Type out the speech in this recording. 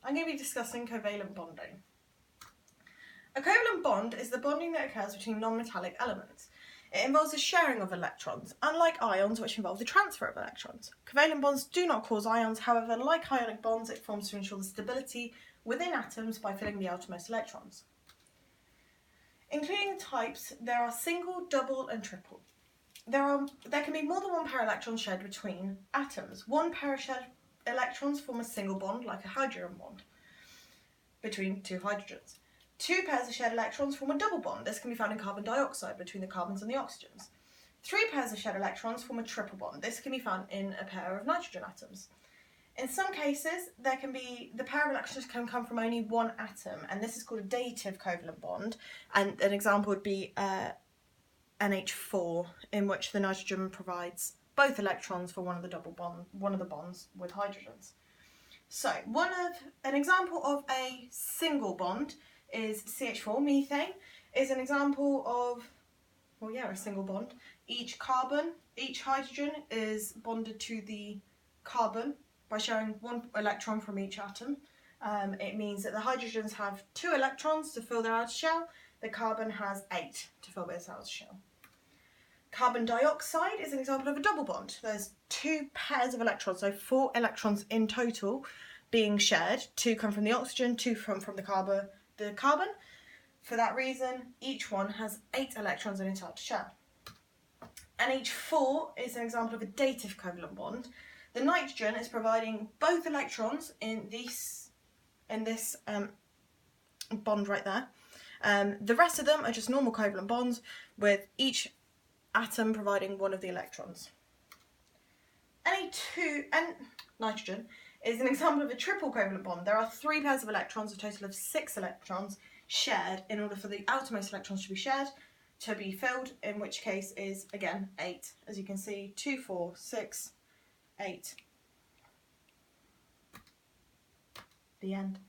I'm going to be discussing covalent bonding. A covalent bond is the bonding that occurs between non-metallic elements. It involves the sharing of electrons, unlike ions which involve the transfer of electrons. Covalent bonds do not cause ions, however, like ionic bonds, it forms to ensure the stability within atoms by filling the outermost electrons. Including the types, there are single, double and triple. There can be more than one pair of electrons shared between atoms. One pair of shared electrons form a single bond, like a hydrogen bond, between two hydrogens. Two pairs of shared electrons form a double bond. This can be found in carbon dioxide between the carbons and the oxygens. Three pairs of shared electrons form a triple bond. This can be found in a pair of nitrogen atoms. In some cases, the pair of electrons can come from only one atom, and this is called a dative covalent bond. And an example would be NH4, in which the nitrogen provides both electrons for one of the bonds with hydrogens. So, an example of a single bond is CH4. Methane is an example of, a single bond. Each hydrogen is bonded to the carbon by sharing one electron from each atom. It means that the hydrogens have 2 electrons to fill their outer shell. The carbon has 8 to fill its outer shell. Carbon dioxide is an example of a double bond. There's 2 pairs of electrons, so 4 electrons in total being shared. 2 come from the oxygen, 2 come from the carbon. For that reason, each one has 8 electrons in its outer shell. NH4 is an example of a dative covalent bond. The nitrogen is providing both electrons in this bond right there. The rest of them are just normal covalent bonds, with each atom providing one of the electrons. Nitrogen is an example of a triple covalent bond. There are 3 pairs of electrons, a total of 6 electrons shared in order for the outermost electrons to be shared, to be filled, in which case is, again, 8. As you can see, 2, 4, 6, 8. The end.